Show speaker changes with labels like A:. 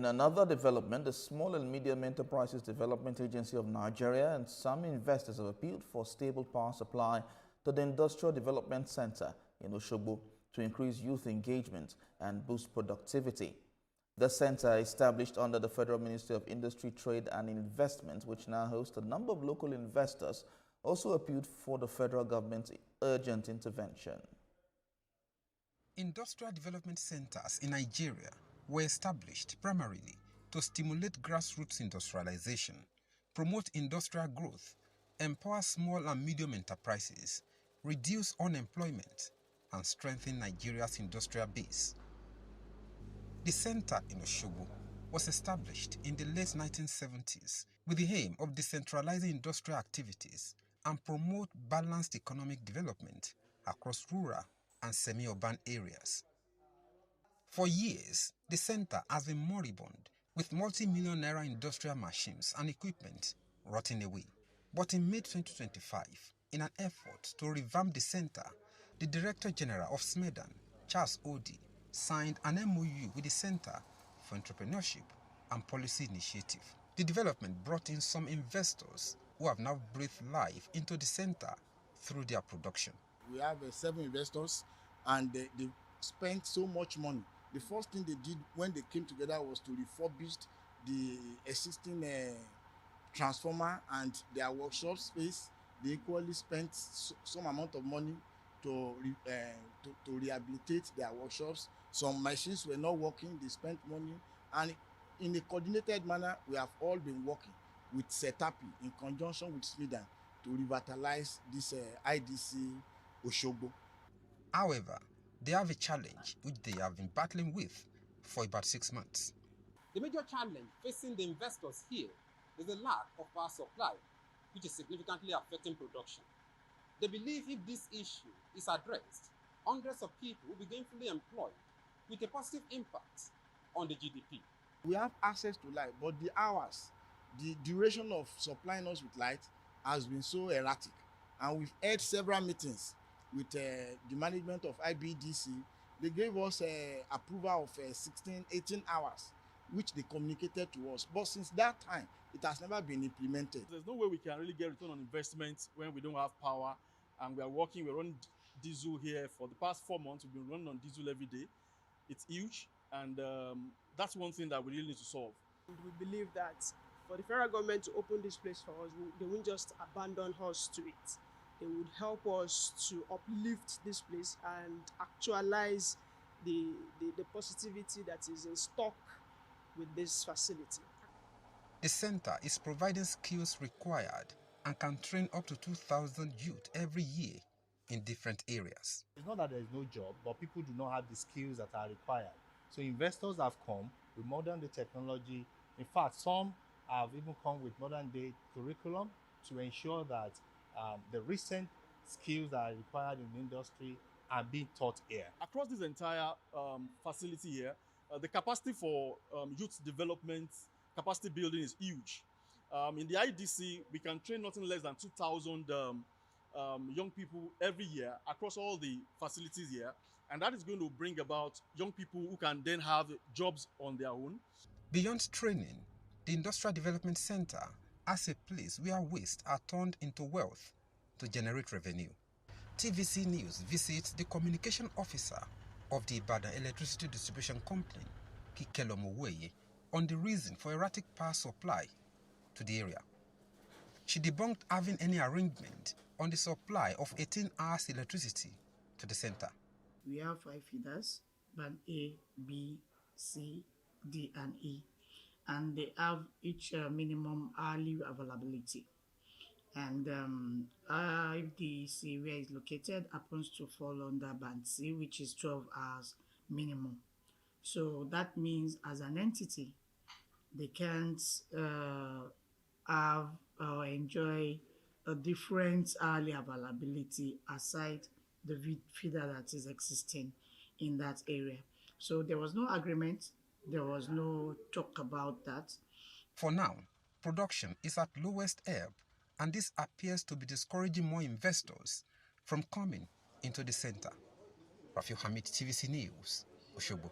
A: In another development, the Small and Medium Enterprises Development Agency of Nigeria and some investors have appealed for stable power supply to the Industrial Development Center in Osogbo to increase youth engagement and boost productivity. The center, established under the Federal Ministry of Industry, Trade and Investment, which now hosts a number of local investors, also appealed for the federal government's urgent intervention.
B: Industrial development centers in Nigeria were established primarily to stimulate grassroots industrialization, promote industrial growth, empower small and medium enterprises, reduce unemployment, and strengthen Nigeria's industrial base. The center in Osogbo was established in the late 1970s with the aim of decentralizing industrial activities and promote balanced economic development across rural and semi-urban areas. For years, the center has been moribund, with multi-million naira industrial machines and equipment rotting away. But in May 2025, in an effort to revamp the center, the Director General of SMEDAN, Charles Odi, signed an MOU with the Center for Entrepreneurship and Policy Initiative. The development brought in some investors who have now breathed life into the center through their production.
C: We have 7 investors, and they spent so much money. The first thing they did when they came together was to refurbish the existing transformer and their workshop space. They equally spent some amount of money to rehabilitate their workshops. Some machines were not working, they spent money, and in a coordinated manner, we have all been working with SETAPI in conjunction with SMEDAN to revitalize this IDC Osogbo.
B: However, they have a challenge which they have been battling with for about 6 months.
D: The major challenge facing the investors here is the lack of power supply, which is significantly affecting production. They believe if this issue is addressed, hundreds of people will be gainfully employed with a positive impact on the GDP.
C: We have access to light, but the hours, the duration of supplying us with light has been so erratic. And we've had several meetings with the management of IBDC. They gave us approval of 18 hours, which they communicated to us. But since that time, it has never been implemented.
E: There's no way we can really get return on investment when we don't have power. And we're running diesel here for the past 4 months. We've been running on diesel every day. It's huge, and that's one thing that we really need to solve.
F: We believe that for the federal government to open this place for us, they won't just abandon us to it. They would help us to uplift this place and actualize the positivity that is in stock with this facility.
B: The center is providing skills required and can train up to 2,000 youth every year in different areas.
G: It's not that there is no job, but people do not have the skills that are required. So investors have come with modern day technology. In fact, some have even come with modern day curriculum to ensure that the recent skills that are required in the industry are being taught here.
E: Across this entire facility here, the capacity for youth development, capacity building is huge. In the IDC, we can train nothing less than 2,000 young people every year across all the facilities here. And that is going to bring about young people who can then have jobs on their own.
B: Beyond training, the Industrial Development Center as a place where waste are turned into wealth to generate revenue. TVC News visits the communication officer of the Ibadan Electricity Distribution Company, Kikelo Moweye, on the reason for erratic power supply to the area. She debunked having any arrangement on the supply of 18 hours electricity to the center.
H: We have 5 feeders, band A, B, C, D, and E. And they have each minimum hourly availability. And if the C where it's located happens to fall under band C, which is 12 hours minimum. So that means as an entity, they can't have or enjoy a different hourly availability aside the feeder that is existing in that area. So there was no agreement. There was no talk about that.
B: For now, production is at lowest ebb, and this appears to be discouraging more investors from coming into the center. Rafiu Hamid, TVC News, Osogbo.